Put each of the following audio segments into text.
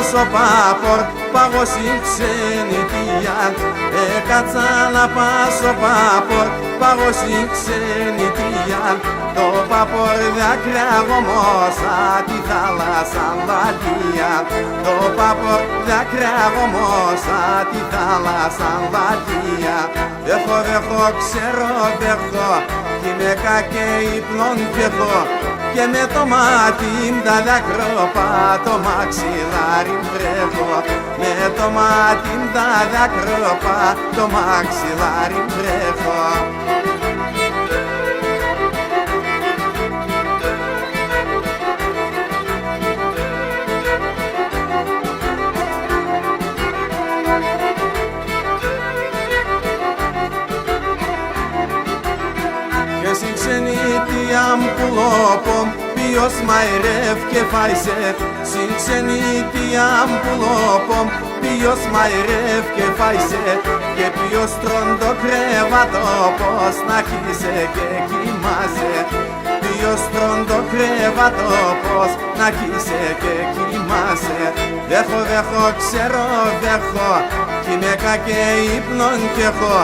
πάσω πάπορ, πάγω στην ξενιτία. Έκατσα να πάσω πάπορ, πάγω στην ξενιτία. Το πάπορ δάκρυα γομώσα τη θάλασσα βαλία. Το πάπορ δάκρυα γομώσα τη θάλασσα βαλία. Δέχω, ξέρω, δέχω, κι είμαι κακέ ύπνον κι εγώ. Και με το μάτι τα δάκρωπα το μαξιλάρι βρέχω. Με το μάτι τα δάκρωπα το μαξιλάρι βρέχω. Και στην ξενιτιά μου πουλόπομ, ποιος μαϊρεύ και φάισε. Στην ξενιτιά μου πουλόπομ, ποιος μαϊρεύ και φάισε. Και ποιος τρών το κρέβατο πως να χύσε και κοιμάσαι. Ποιος τρών το κρέβατο πως να χύσε και κοιμάσαι. Δέχω, ξέρω, δέχω, κι είμαι κακέ ύπνον κι έχω.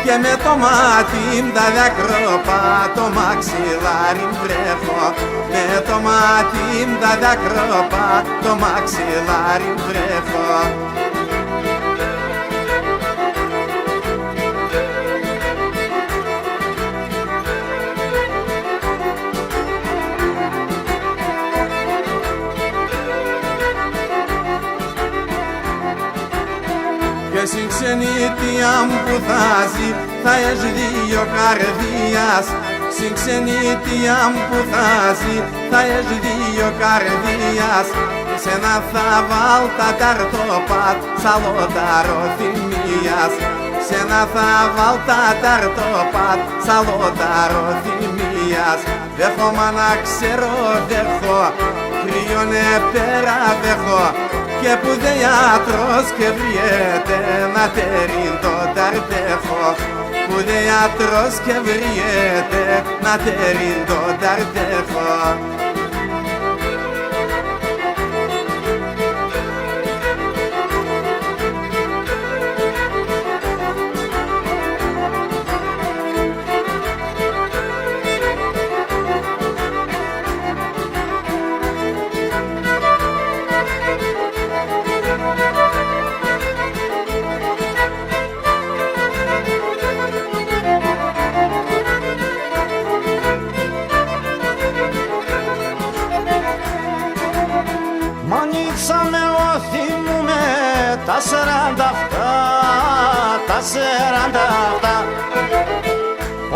Και με το μάτι τα δάκρωπα το μαξιλάρι βρέχω. Με το μάτι τα δάκρωπα το μαξιλάρι βρέχω. Και στην ξενιτιά μου που θάζει θα έχει δύο καρδίας. Στην ξενιτιά μου που θάζει θα έχει δύο καρδίας. Σε ένα θα βάλ τα ταρτοπάτ σαλόταρο θυμίας. Σε ένα θα βάλ τα ταρτοπάτ σαλόταρο θυμίας. Δέχω μα να ξέρω δέχω, κρύωνε πέρα δέχω. Και που δε ιατρός και βριέται να τερίν το ταρτέχω. Που δε ιατρός και βριέται να τερίν το ταρτέχω. Μανίτσα με θυμούμε τα 47, τα 47.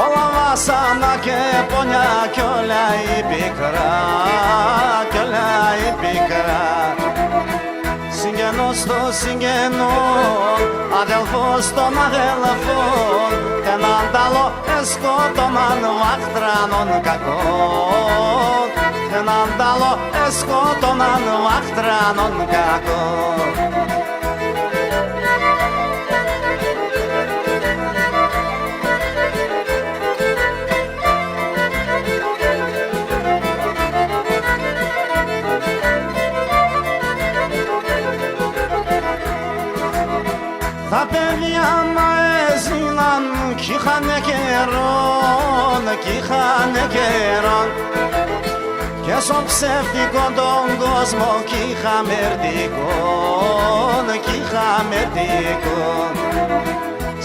Όλα βάσανα και πονιά κι όλα η πικρά, κι όλα η πικρά. Συγγενός στο συγγενό, αδελφός των αδελφών. Έναν ταλό εσκότωμαν βάχτρανον κακόν. Έναν ταλό εσκότωμαν βάχτρανον κακόν. Τα παιδιά μα έζηναν κι είχανε καιρόν, κι είχανε καιρόν. Και στον ψεύτικο τον κόσμο κι είχα μερτικόν, κι είχα μερτικόν.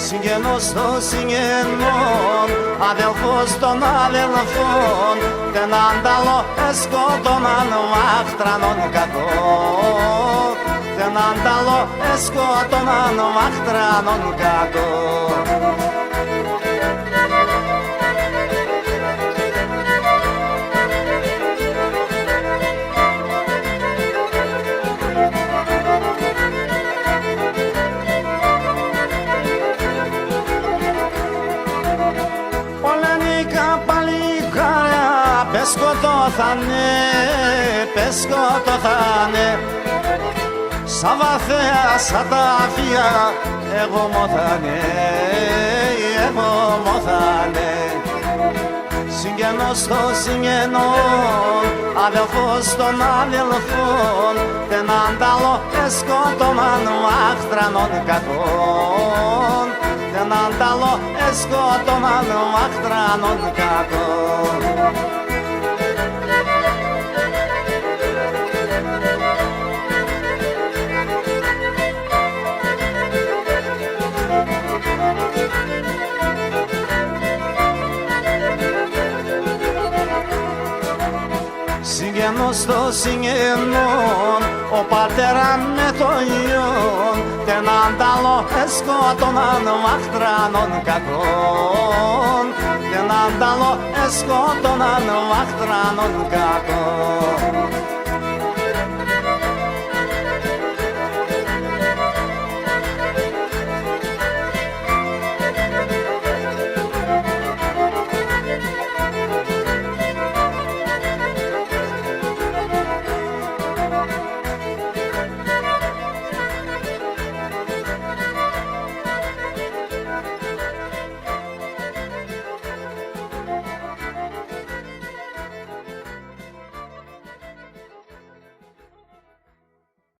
Συγγενός των συγγενών, αδελφός των αδελφών. Τεν ανταλό εσκότωμαν βάχτρανον κακόν. Τεν ανταλό εσκότωμαν βάχτρανον κακόν. Πες σκοτώθανε, πες σκοτώθανε. Σαν βαθέα, σαν τα αφία, εγώ μόθανε, εγώ μόθανε. Συγγενός στο συγγενόν, αδελφός των αδελφών, δεν αντάλλω εσκότωμαν βάχτρανων κακών, δεν αντάλλω εσκότωμαν βάχτρανων κακών. Συγγενός στο συγγενόν, ο πατέρα με το ιόν, δεν αντάλλω εσκότωμαν βάχτρανων κακών, δεν αντάλλω εσκότωμαν βάχτρανων κακών.